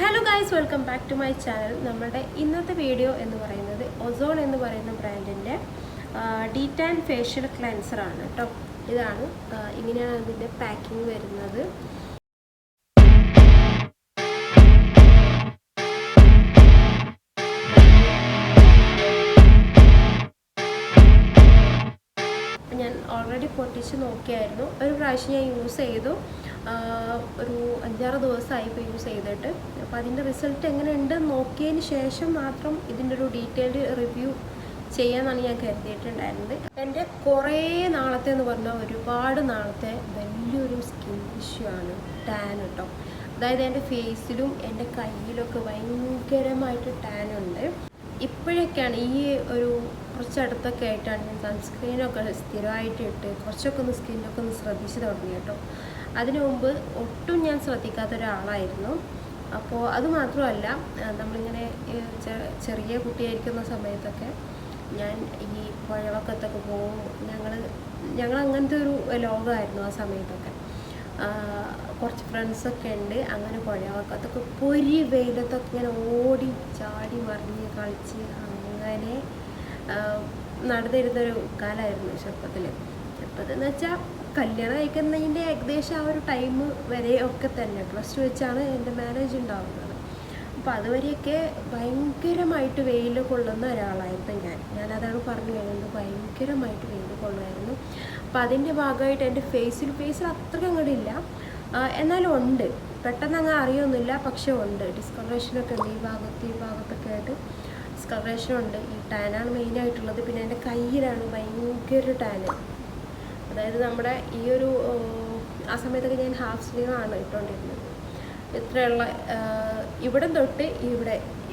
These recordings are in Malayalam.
Hello guys, welcome back to my channel. നമ്മുടെ ഇന്നത്തെ വീഡിയോ എന്ന് പറയുന്നത് ഒസോൺ എന്ന് പറയുന്ന ബ്രാൻഡിൻ്റെ ഡീറ്റാൻ ഫേഷ്യൽ ക്ലെൻസർ ആണ് കേട്ടോ. ഇതാണ് ഇങ്ങനെയാണ് ഇതിൻ്റെ പാക്കിംഗ് വരുന്നത്. ഞാൻ ഓൾറെഡി പൊട്ടിച്ച് നോക്കിയായിരുന്നു. ഒരു പ്രാവശ്യം ഞാൻ യൂസ് ചെയ്തു. ഒരു 5-6 ദിവസമായി ഇപ്പോൾ യൂസ് ചെയ്തിട്ട്. അപ്പോൾ അതിൻ്റെ റിസൾട്ട് എങ്ങനെയുണ്ട് നോക്കിയതിന് ശേഷം മാത്രം ഇതിൻ്റെ ഒരു ഡീറ്റെയിൽഡ് റിവ്യൂ ചെയ്യാമെന്നാണ് ഞാൻ കരുതിയിട്ടുണ്ടായിരുന്നത്. എൻ്റെ കുറേ നാളത്തെ എന്ന് പറഞ്ഞാൽ ഒരുപാട് നാളത്തെ വലിയൊരു സ്കിൻ ഇഷ്യൂ ആണ് ടാൻ കേട്ടോ. അതായത് എൻ്റെ ഫേസിലും എൻ്റെ കയ്യിലൊക്കെ ഭയങ്കരമായിട്ട് ടാൻ ഉണ്ട്. ഇപ്പോഴൊക്കെയാണ് ഈ ഒരു കുറച്ചടുത്തൊക്കെ ആയിട്ടാണ് ഞാൻ സൺസ്ക്രീനൊക്കെ സ്ഥിരമായിട്ട് ഇട്ട് കുറച്ചൊക്കെ ഒന്ന് സ്കിന്നൊക്കെ ഒന്ന് ശ്രദ്ധിച്ച് തുടങ്ങി കേട്ടോ. അതിനു മുമ്പ് ഒട്ടും ഞാൻ ശ്രദ്ധിക്കാത്ത ഒരാളായിരുന്നു. അപ്പോൾ അതുമാത്രമല്ല, നമ്മളിങ്ങനെ ചെറിയ കുട്ടിയായിരിക്കുന്ന സമയത്തൊക്കെ ഞാൻ ഈ പുഴവക്കത്തൊക്കെ പോകും. ഞങ്ങൾ അങ്ങനത്തെ ഒരു ലോകമായിരുന്നു ആ സമയത്തൊക്കെ. കുറച്ച് ഫ്രണ്ട്സൊക്കെ ഉണ്ട്. അങ്ങനെ പുഴവക്കത്തൊക്കെ പൊരി വെയിലത്തൊക്കെ ഇങ്ങനെ ഓടി ചാടി മറിഞ്ഞ് കളിച്ച് അങ്ങനെ നടന്നിരുന്നൊരു കാലമായിരുന്നു ചെറുപ്പത്തിലെന്ന് വെച്ചാൽ കല്യാണം കഴിക്കുന്നതിൻ്റെ ഏകദേശം ആ ഒരു ടൈം വരെ ഒക്കെ തന്നെ +2 വെച്ചാണ് എൻ്റെ മാരേജ് ഉണ്ടാകുന്നത്. അപ്പോൾ അതുവരെയൊക്കെ ഭയങ്കരമായിട്ട് വെയിൽ കൊള്ളുന്ന ഒരാളായിരുന്നു ഞാനതാണ് പറഞ്ഞു കഴിഞ്ഞത്. ഭയങ്കരമായിട്ട് വെയിൽ കൊള്ളുമായിരുന്നു. അപ്പോൾ അതിൻ്റെ ഭാഗമായിട്ട് എൻ്റെ ഫേസിൽ അത്ര അങ്ങോട്ടില്ല, എന്നാലും ഉണ്ട്. പെട്ടെന്ന് അങ്ങ് അറിയൊന്നുമില്ല, പക്ഷെ ഉണ്ട്. ഡിസ്കളറേഷനൊക്കെ ഉണ്ട് ഈ ഭാഗത്തൊക്കെ ആയിട്ട് ഡിസ്കളറേഷൻ ഉണ്ട്. ഈ ടാനാണ് മെയിനായിട്ടുള്ളത്. പിന്നെ എൻ്റെ കയ്യിലാണ് ഭയങ്കര ടാന്. അതായത് നമ്മുടെ ഈ ഒരു ആ സമയത്തൊക്കെ ഞാൻ ഹാഫ് സ്ലീവാണ് ഇട്ടുകൊണ്ടിരുന്നത്. ഇത്രയുള്ള ഇവിടെ തൊട്ട്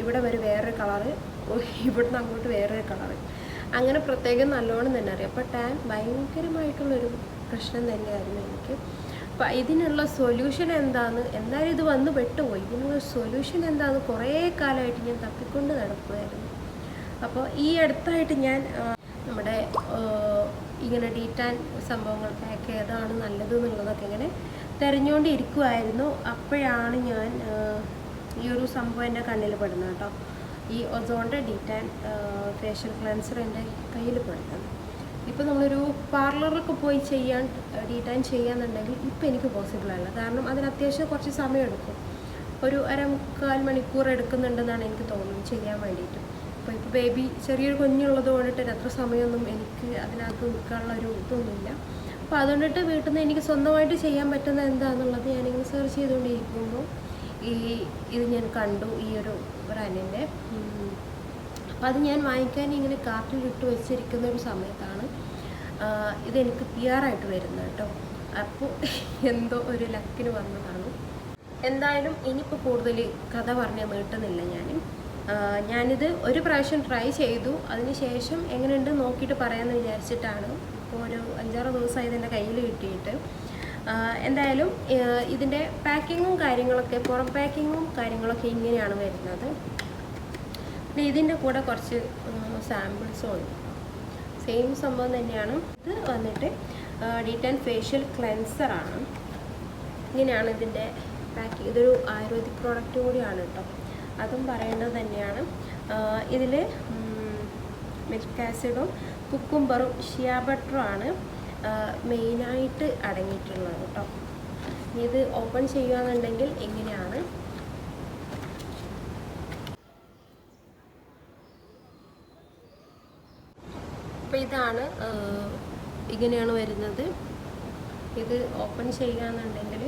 ഇവിടെ വരെ വേറൊരു കളറ്, ഇവിടുന്ന് അങ്ങോട്ട് വേറൊരു കളറ്, അങ്ങനെ പ്രത്യേകം നല്ലോണം തന്നെ അറിയാം. അപ്പോൾ ടാൻ ഭയങ്കരമായിട്ടുള്ളൊരു പ്രശ്നം തന്നെയായിരുന്നു എനിക്ക്. അപ്പോൾ ഇതിനുള്ള സൊല്യൂഷൻ എന്തായാലും ഇത് വന്ന് പെട്ടുപോയി. ഇതിനുള്ള സൊല്യൂഷൻ എന്താണെന്ന് കുറേ കാലമായിട്ട് ഞാൻ തപ്പിക്കൊണ്ട് നടക്കുമായിരുന്നു. അപ്പോൾ ഈ അടുത്തായിട്ട് ഞാൻ നമ്മുടെ ഇങ്ങനെ ഡീറ്റാൻ സംഭവങ്ങൾ പാക്ക് ഏതാണ് നല്ലത് എന്നുള്ളതൊക്കെ ഇങ്ങനെ തിരഞ്ഞുകൊണ്ടിരിക്കുമായിരുന്നു. അപ്പോഴാണ് ഞാൻ ഈ ഒരു സംഭവം എൻ്റെ കണ്ണിൽ പെടുന്നത് കേട്ടോ. ഈ ഒസോണിൻ്റെ ഡീറ്റാൻ ഫേഷ്യൽ ക്ലെൻസർ എൻ്റെ കയ്യിൽ പെടുന്നത്. ഇപ്പോൾ നമ്മളൊരു പാർലറിലൊക്കെ പോയി ഡീറ്റാൻ ചെയ്യാന്നുണ്ടെങ്കിൽ ഇപ്പോൾ എനിക്ക് പോസിബിളല്ല. കാരണം അതിന് അത്യാവശ്യം കുറച്ച് സമയം എടുക്കും. ഒരു 1/4 മണിക്കൂർ എടുക്കുന്നുണ്ടെന്നാണ് എനിക്ക് തോന്നുന്നത് ചെയ്യാൻ വേണ്ടിയിട്ട്. ഇപ്പോൾ ബേബി ചെറിയൊരു കുഞ്ഞുള്ളത് കൊണ്ടിട്ട് അത്ര സമയമൊന്നും എനിക്ക് അതിനകത്ത് നിൽക്കാനുള്ള ഒരു ഇതൊന്നുമില്ല. അപ്പോൾ അതുകൊണ്ടിട്ട് വീട്ടിൽ നിന്ന് എനിക്ക് സ്വന്തമായിട്ട് ചെയ്യാൻ പറ്റുന്ന എന്താണെന്നുള്ളത് ഞാനിങ്ങനെ സെർച്ച് ചെയ്തുകൊണ്ടിരിക്കുമ്പോൾ ഇത് ഞാൻ കണ്ടു, ഈ ഒരു ബ്രാൻഡിൻ്റെ. അപ്പോൾ അത് ഞാൻ വാങ്ങിക്കാൻ ഇങ്ങനെ കാർട്ടിലിട്ട് വെച്ചിരിക്കുന്ന ഒരു സമയത്താണ് ഇതെനിക്ക് PR വരുന്നത് കേട്ടോ. അപ്പോൾ എന്തോ ഒരു ലക്കിന് വന്നതാണ്. എന്തായാലും ഇനിയിപ്പോൾ കൂടുതൽ കഥ പറഞ്ഞാൽ നീട്ടുന്നില്ല. ഞാനിത് ഒരു പ്രാവശ്യം ട്രൈ ചെയ്തു. അതിന് ശേഷം എങ്ങനെയുണ്ട് നോക്കിയിട്ട് പറയാമെന്ന് വിചാരിച്ചിട്ടാണ്. ഇപ്പോൾ ഒരു 5-6 ദിവസമായി ഇതിൻ്റെ കയ്യിൽ കിട്ടിയിട്ട്. എന്തായാലും ഇതിൻ്റെ പാക്കിങ്ങും കാര്യങ്ങളൊക്കെ, പുറം പാക്കിങ്ങും കാര്യങ്ങളൊക്കെ ഇങ്ങനെയാണ് വരുന്നത്. പിന്നെ ഇതിൻ്റെ കൂടെ കുറച്ച് സാമ്പിൾസും ഉണ്ട്. സെയിം സംഭവം തന്നെയാണ്. ഇത് വന്നിട്ട് ഡീറ്റാൻ ഫേഷ്യൽ ക്ലെൻസറാണ്. ഇങ്ങനെയാണ് ഇതിൻ്റെ പാക്കിങ്. ഇതൊരു ആയുർവേദിക് പ്രോഡക്റ്റ് കൂടിയാണ് കേട്ടോ, അതും പറയേണ്ടത് തന്നെയാണ്. ഇതിൽ മിൽക്ക് ആസിഡും കുക്കുംബറും ഷിയ ബട്ടറും ആണ് മെയിനായിട്ട് അടങ്ങിയിട്ടുള്ളത് കേട്ടോ. ഇത് ഓപ്പൺ ചെയ്യുകയാണെന്നുണ്ടെങ്കിൽ എങ്ങനെയാണ് അപ്പോൾ ഇങ്ങനെയാണ് വരുന്നത്. ഇത് ഓപ്പൺ ചെയ്യുകയാണെന്നുണ്ടെങ്കിൽ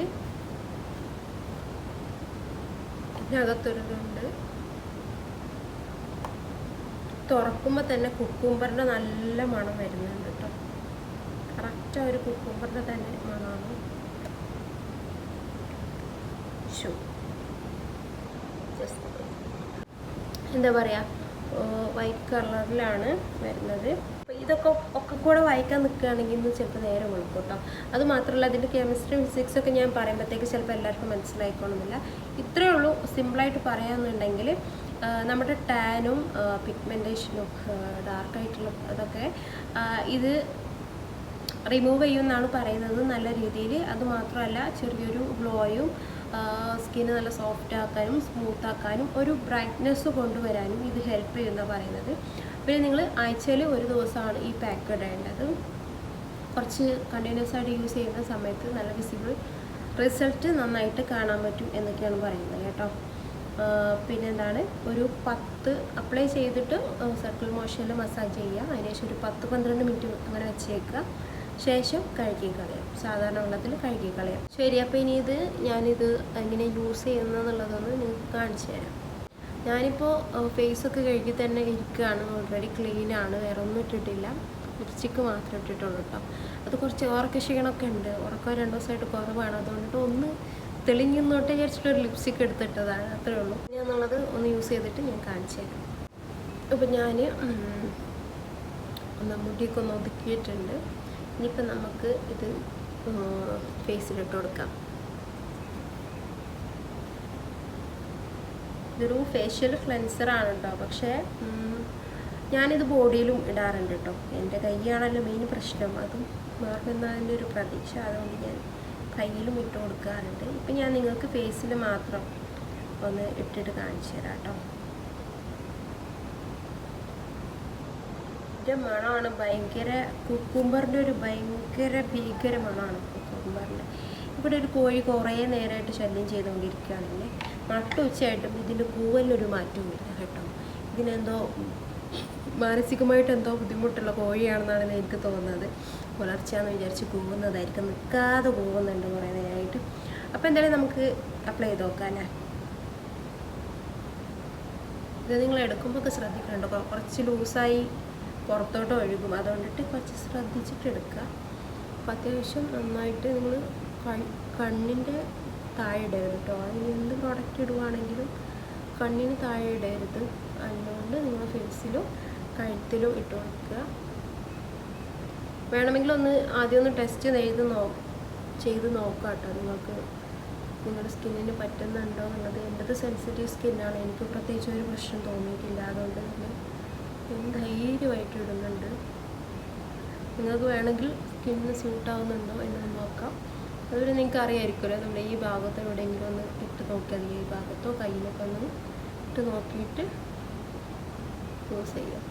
ഇതിനകത്തൊരിതുണ്ട്. തുറക്കുമ്പോൾ തന്നെ കുക്കുംബറിൻ്റെ നല്ല മണം വരുന്നുണ്ട് കേട്ടോ. കറക്റ്റ് ഒരു കുക്കുംബറിൻ്റെ തന്നെ മണമാണ്. എന്താ പറയുക, വൈറ്റ് കളറിലാണ് വരുന്നത്. അപ്പോൾ ഇതൊക്കെ കൂടെ വായിക്കാൻ നിൽക്കുകയാണെങ്കിൽ ഇന്ന് ചിലപ്പോൾ നേരെ വിളിക്കും കേട്ടോ. അതുമാത്രമല്ല, അതിൻ്റെ കെമിസ്ട്രി ഫിസിക്സൊക്കെ ഞാൻ പറയുമ്പോഴത്തേക്ക് ചിലപ്പോൾ എല്ലാവർക്കും മനസ്സിലായിക്കോണമെന്നില്ല. ഇത്രയേ ഉള്ളൂ. സിമ്പിളായിട്ട് പറയാമെന്നുണ്ടെങ്കിൽ നമ്മുടെ ടാനും പിഗ്മെൻറ്റേഷനും ഡാർക്കായിട്ടുള്ള അതൊക്കെ ഇത് റിമൂവ് ചെയ്യുമെന്നാണ് പറയുന്നത് നല്ല രീതിയിൽ. അതുമാത്രമല്ല, ചെറിയൊരു ഗ്ലോയും സ്കിന്ന് നല്ല സോഫ്റ്റ് ആക്കാനും സ്മൂത്ത് ആക്കാനും ഒരു ബ്രൈറ്റ്നെസ് കൊണ്ടുവരാനും ഇത് ഹെൽപ്പ് ചെയ്യുമെന്നാണ് പറയുന്നത്. പിന്നെ നിങ്ങൾ ആഴ്ചയിൽ ഒരു ദിവസമാണ് ഈ പാക്ക് ഇടേണ്ടത്. കുറച്ച് കണ്ടിന്യൂസ് ആയിട്ട് യൂസ് ചെയ്യുന്ന സമയത്ത് നല്ല വിസിബിൾ റിസൾട്ട് നന്നായിട്ട് കാണാൻ പറ്റും എന്നൊക്കെയാണ് പറയുന്നത് കേട്ടോ. പിന്നെന്താണ്, ഒരു 10 അപ്ലൈ ചെയ്തിട്ട് സർക്കിൾ മോഷനിൽ മസാജ് ചെയ്യുക. അതിനുശേഷം ഒരു 10-12 മിനിറ്റ് അങ്ങനെ വെച്ചേക്കുക. ശേഷം കഴുകി കളയാം, സാധാരണ വെള്ളത്തിൽ കഴുകി കളയാം. ശരി, അപ്പോൾ ഇനി ഞാനിത് എങ്ങനെ യൂസ് ചെയ്യുന്നതെന്നുള്ളതൊന്ന് നിങ്ങൾക്ക് കാണിച്ചു തരാം. ഞാനിപ്പോൾ ഫേസൊക്കെ കഴുകി തന്നെ ഇരിക്കുകയാണ്. ഓൾറെഡി ക്ലീനാണ്, വേറെ ഒന്നും ഇട്ടിട്ടില്ല. ലിപ്സ്റ്റിക്ക് മാത്രമേ ഇട്ടിട്ടുള്ളൂ കേട്ടോ. അത് കുറച്ച് ഉറക്ക ക്ഷീണമൊക്കെ ഉണ്ട്, ഉറക്കം 2 ദിവസമായിട്ട് കുറവാണ്. അതുകൊണ്ടിട്ട് ഒന്ന് തെളിഞ്ഞിന്നോട്ട് വിചാരിച്ചിട്ടൊരു ലിപ്സ്റ്റിക്ക് എടുത്തിട്ടതാണ്, അത്രേ ഉള്ളൂ. ഞാനുള്ളത് ഒന്ന് യൂസ് ചെയ്തിട്ട് ഞാൻ കാണിച്ചു തരാം. അപ്പോൾ ഞാൻ മുടിയൊക്കെ ഒന്ന് ഒതുക്കിയിട്ടുണ്ട്. ഇനിയിപ്പോൾ നമുക്ക് ഇത് ഫേസിലിട്ട് കൊടുക്കാം. ഇതൊരു ഫേഷ്യൽ ക്ലെൻസറാണ് കേട്ടോ. പക്ഷേ ഞാനിത് ബോഡിയിലും ഇടാറുണ്ട് കേട്ടോ. എൻ്റെ കൈയാണല്ലോ മെയിൻ പ്രശ്നം, അതും മാറുമെന്നതിൻ്റെ ഒരു പ്രതീക്ഷ. അതുകൊണ്ട് ഞാൻ കയ്യിലും ഇട്ട് കൊടുക്കാറുണ്ട്. ഇപ്പം ഞാൻ നിങ്ങൾക്ക് ഫേസിൽ മാത്രം ഒന്ന് ഇട്ടിട്ട് കാണിച്ചു തരാം കേട്ടോ. മണമാണ് ഭയങ്കര, കുക്കുംബറിൻ്റെ ഒരു ഭീകര മണമാണ് കുക്കുംബറിൻ്റെ. ഇവിടെ ഒരു കോഴി കുറേ നേരമായിട്ട് ശല്യം ചെയ്തുകൊണ്ടിരിക്കുകയാണെങ്കിൽ നട്ടുച്ചയായിട്ടും ഇതിൻ്റെ കൂവലിനൊരു മാറ്റവുമില്ല കേട്ടോ. ഇതിനെന്തോ മാനസികമായിട്ട് എന്തോ ബുദ്ധിമുട്ടുള്ള കോഴിയാണെന്നാണ് എനിക്ക് തോന്നുന്നത്. പുലർച്ചയാണെന്ന് വിചാരിച്ച് കൂവുന്നതായിരിക്കും, നിൽക്കാതെ കൂവുന്നുണ്ട് കുറേ നേരമായിട്ട്. അപ്പോൾ എന്തായാലും നമുക്ക് അപ്ലൈ ചെയ്ത് നോക്കാം അല്ലേ. ഇത് നിങ്ങൾ എടുക്കുമ്പോൾ ഒക്കെ ശ്രദ്ധിക്കണുണ്ടോ, കുറച്ച് ലൂസായി പുറത്തോട്ട് ഒഴുകും. അതുകൊണ്ടിട്ട് കുറച്ച് ശ്രദ്ധിച്ചിട്ട് എടുക്കുക. അപ്പോൾ അത്യാവശ്യം നന്നായിട്ട് നിങ്ങൾ കണ്ണിൻ്റെ താഴെ ഇടരുത് കേട്ടോ. അതിന് എന്ത് പ്രോഡക്റ്റ് ഇടുകയാണെങ്കിലും കണ്ണിന് താഴെ ഇടരുത്. അതുകൊണ്ട് നിങ്ങൾ ഫേസിലും കഴുത്തിലും ഇട്ട് കൊടുക്കുക. വേണമെങ്കിൽ ആദ്യം ഒന്ന് ടെസ്റ്റ് ചെയ്ത് നോക്കാം കേട്ടോ. നിങ്ങൾക്ക് നിങ്ങളുടെ സ്കിന്നിന് പറ്റുന്നുണ്ടോ എന്നുള്ളത്. എൻ്റെത് സെൻസിറ്റീവ് സ്കിന്നാണ്, എനിക്ക് പ്രത്യേകിച്ച് ഒരു പ്രശ്നം തോന്നിയിട്ടില്ല. അതുകൊണ്ട് തന്നെ ധൈര്യമായിട്ട് ഇടുന്നുണ്ട്. നിങ്ങൾക്ക് വേണമെങ്കിൽ സ്കിന്നിന് സ്യൂട്ടാവുന്നുണ്ടോ എന്ന് നോക്കാം. അതുപോലെ നിങ്ങൾക്ക് അറിയാമായിരിക്കുമല്ലോ, നമ്മുടെ ഈ ഭാഗത്തോ എവിടെയെങ്കിലും ഒന്ന് ഇട്ട് നോക്കിയാൽ ഈ ഭാഗത്തോ കയ്യിലൊക്കെ ഒന്ന് ഇട്ട് നോക്കിയിട്ട് യൂസ് ചെയ്യാം.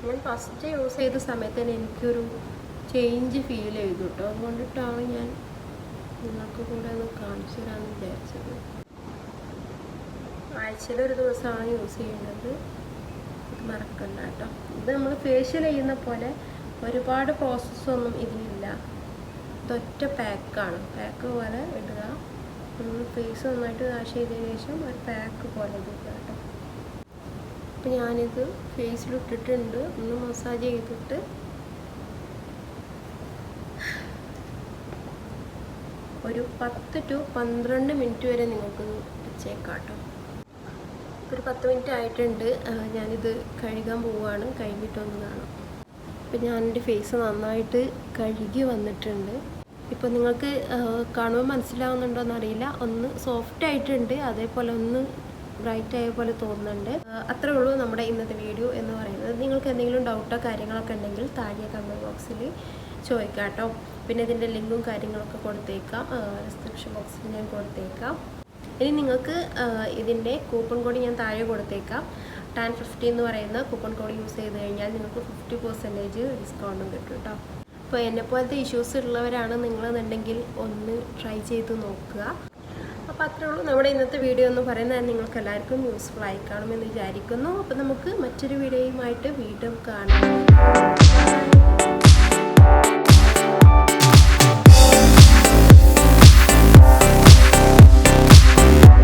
ഞാൻ ഫസ്റ്റ് യൂസ് ചെയ്ത സമയത്ത് തന്നെ എനിക്കൊരു ചേഞ്ച് ഫീൽ ചെയ്തു കേട്ടോ. അതുകൊണ്ടിട്ടാണ് ഞാൻ നിങ്ങൾക്ക് കൂടെ ഒന്ന് കാണിച്ചു തരാമെന്ന് വിചാരിച്ചത്. ആഴ്ചയിൽ ഒരു ദിവസമാണ് യൂസ് ചെയ്യുന്നത്, ഇത് മറക്കണ്ട കേട്ടോ. ഇത് നമ്മൾ ഫേഷ്യൽ ചെയ്യുന്ന പോലെ ഒരുപാട് പ്രോസസ്സൊന്നും ഇതിലില്ല. ഇതൊറ്റ പാക്കാണ്, പാക്ക് പോലെ ഇടുക. ഫേസ് നന്നായിട്ട് വാഷ് ചെയ്തതിന് ശേഷം ഒരു പാക്ക് പോലെ ഇടുക കേട്ടോ. അപ്പം ഞാനിത് ഫേസിലിട്ടിട്ടുണ്ട്. ഒന്ന് മസാജ് ചെയ്തിട്ട് ഒരു 10 to 12 മിനിറ്റ് വരെ നിങ്ങൾക്ക് വെച്ചേക്കാം കേട്ടോ. ഒരു 10 മിനിറ്റ് ആയിട്ടുണ്ട്. ഞാനിത് കഴുകാൻ പോവുകയാണ്, കഴിഞ്ഞിട്ടൊന്ന് കാണാം. അപ്പം ഞാൻ എൻ്റെ ഫേസ് നന്നായിട്ട് കഴുകി വന്നിട്ടുണ്ട്. ഇപ്പോൾ നിങ്ങൾക്ക് കാണുമ്പോൾ മനസ്സിലാവുന്നുണ്ടോ എന്നറിയില്ല, ഒന്ന് സോഫ്റ്റ് ആയിട്ടുണ്ട്, അതേപോലെ ഒന്ന് ബ്രൈറ്റ് ആയ പോലെ തോന്നുന്നുണ്ട്. അത്രേ ഉള്ളൂ നമ്മുടെ ഇന്നത്തെ വീഡിയോ എന്ന് പറയുന്നത്. നിങ്ങൾക്ക് എന്തെങ്കിലും ഡൗട്ടോ കാര്യങ്ങളൊക്കെ ഉണ്ടെങ്കിൽ താഴെ കമൻറ്റ് ബോക്സിൽ ചോദിക്കാം കേട്ടോ. പിന്നെ ഇതിൻ്റെ ലിങ്കും കാര്യങ്ങളൊക്കെ കൊടുത്തേക്കാം, ഡിസ്ക്രിപ്ഷൻ ബോക്സിൽ ഞാൻ കൊടുത്തേക്കാം. ഇനി നിങ്ങൾക്ക് ഇതിൻ്റെ കൂപ്പൺ കോഡ് ഞാൻ താഴെ കൊടുത്തേക്കാം. tan50 എന്ന് പറയുന്ന കൂപ്പൺ കോഡ് യൂസ് ചെയ്ത് കഴിഞ്ഞാൽ നിങ്ങൾക്ക് 50% ഡിസ്കൗണ്ടും കിട്ടും കേട്ടോ. അപ്പോൾ എന്നെപ്പോലത്തെ ഇഷ്യൂസ് ഉള്ളവരാണ് നിങ്ങളെന്നുണ്ടെങ്കിൽ ഒന്ന് ട്രൈ ചെയ്ത് നോക്കുക. അപ്പോൾ അത്രേ ഉള്ളൂ നമ്മുടെ ഇന്നത്തെ വീഡിയോ എന്ന് പറയുന്നത്. നിങ്ങൾക്ക് എല്ലാവർക്കും യൂസ്ഫുൾ ആയി കാണുമെന്ന് വിചാരിക്കുന്നു. അപ്പോൾ നമുക്ക് മറ്റൊരു വീഡിയോയുമായിട്ട് വീണ്ടും കാണാം.